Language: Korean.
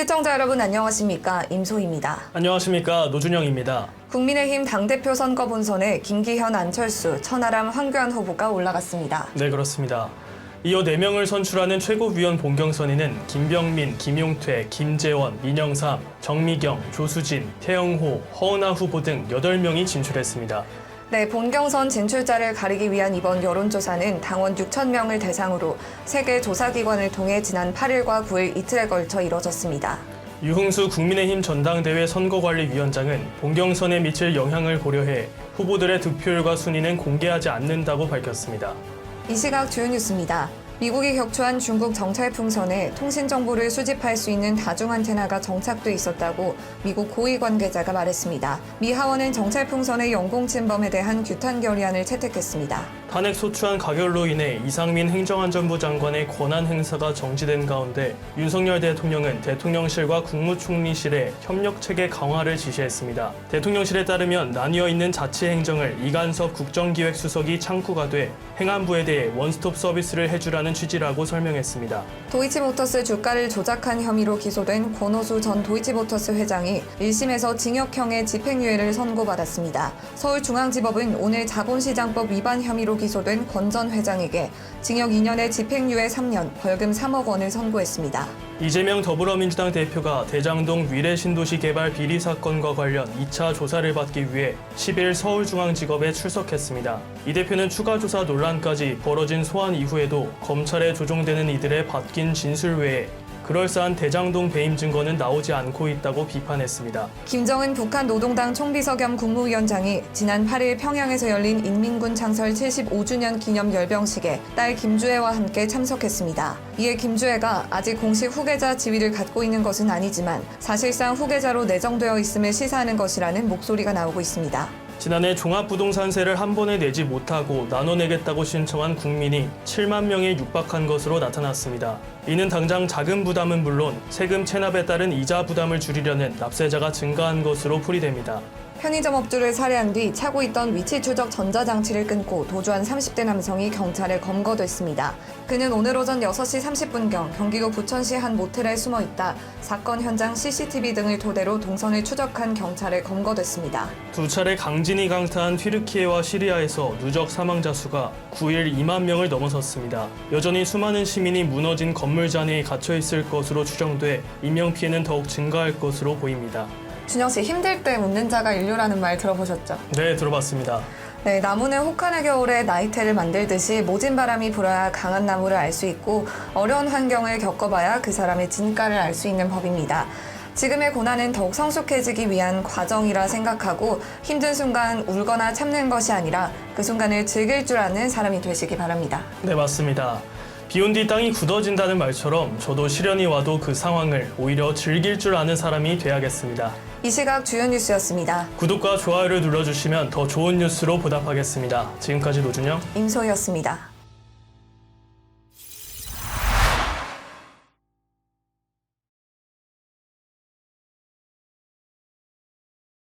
시청자 여러분 안녕하십니까? 임소희입니다. 안녕하십니까? 노준영입니다. 국민의힘 당대표 선거 본선에 김기현, 안철수, 천하람, 황교안 후보가 올라갔습니다. 네, 그렇습니다. 이어 4명을 선출하는 최고위원 본경선에는 김병민, 김용태, 김재원, 민영삼, 정미경, 조수진, 태영호, 허은하 후보 등 8명이 진출했습니다. 네, 본경선 진출자를 가리기 위한 이번 여론조사는 당원 6,000명을 대상으로 3개 조사기관을 통해 지난 8일과 9일 이틀에 걸쳐 이뤄졌습니다. 유흥수 국민의힘 전당대회 선거관리위원장은 본경선에 미칠 영향을 고려해 후보들의 득표율과 순위는 공개하지 않는다고 밝혔습니다. 이 시각 주요 뉴스입니다. 미국이 격추한 중국 정찰 풍선에 통신 정보를 수집할 수 있는 다중 안테나가 정착돼 있었다고 미국 고위 관계자가 말했습니다. 미 하원은 정찰 풍선의 영공 침범에 대한 규탄 결의안을 채택했습니다. 탄핵 소추안 가결로 인해 이상민 행정안전부 장관의 권한 행사가 정지된 가운데 윤석열 대통령은 대통령실과 국무총리실에 협력체계 강화를 지시했습니다. 대통령실에 따르면 나뉘어 있는 자치행정을 이간섭 국정기획수석이 창구가 돼 행안부에 대해 원스톱 서비스를 해주라는 취지라고 설명했습니다. 도이치모터스 주가를 조작한 혐의로 기소된 권오수 전 도이치모터스 회장이 1심에서 징역형의 집행유예를 선고받았습니다. 서울중앙지법은 오늘 자본시장법 위반 혐의로 기소된 권 전 회장에게 징역 2년에 집행유예 3년, 벌금 3억 원을 선고했습니다. 이재명 더불어민주당 대표가 대장동 위례신도시 개발 비리 사건과 관련 2차 조사를 받기 위해 10일 서울중앙지검에 출석했습니다. 이 대표는 추가 조사 논란까지 벌어진 소환 이후에도 검찰에 조종되는 이들의 바뀐 진술 외에 그럴싸한 대장동 배임 증거는 나오지 않고 있다고 비판했습니다. 김정은 북한 노동당 총비서 겸 국무위원장이 지난 8일 평양에서 열린 인민군 창설 75주년 기념 열병식에 딸 김주애와 함께 참석했습니다. 이에 김주애가 아직 공식 후계자 지위를 갖고 있는 것은 아니지만 사실상 후계자로 내정되어 있음을 시사하는 것이라는 목소리가 나오고 있습니다. 지난해 종합부동산세를 한 번에 내지 못하고 나눠내겠다고 신청한 국민이 7만 명에 육박한 것으로 나타났습니다. 이는 당장 자금 부담은 물론 세금 체납에 따른 이자 부담을 줄이려는 납세자가 증가한 것으로 풀이됩니다. 편의점 업주를 살해한 뒤 차고 있던 위치 추적 전자장치를 끊고 도주한 30대 남성이 경찰에 검거됐습니다. 그는 오늘 오전 6시 30분경 경기도 부천시 한 모텔에 숨어 있다 사건 현장 CCTV 등을 토대로 동선을 추적한 경찰에 검거됐습니다. 2차례 강진이 강타한 튀르키예와 시리아에서 누적 사망자 수가 9일 2만 명을 넘어섰습니다. 여전히 수많은 시민이 무너진 건물 잔해에 갇혀 있을 것으로 추정돼 인명피해는 더욱 증가할 것으로 보입니다. 준영 씨, 힘들 때 웃는 자가 인류라는 말 들어보셨죠? 네, 들어봤습니다. 네, 나무는 혹한의 겨울에 나이테를 만들듯이 모진 바람이 불어야 강한 나무를 알 수 있고 어려운 환경을 겪어봐야 그 사람의 진가를 알 수 있는 법입니다. 지금의 고난은 더욱 성숙해지기 위한 과정이라 생각하고 힘든 순간 울거나 참는 것이 아니라 그 순간을 즐길 줄 아는 사람이 되시기 바랍니다. 네, 맞습니다. 비온 뒤 땅이 굳어진다는 말처럼 저도 시련이 와도 그 상황을 오히려 즐길 줄 아는 사람이 돼야겠습니다. 이 시각 주요 뉴스였습니다. 구독과 좋아요를 눌러주시면 더 좋은 뉴스로 보답하겠습니다. 지금까지 노준영, 임소희였습니다.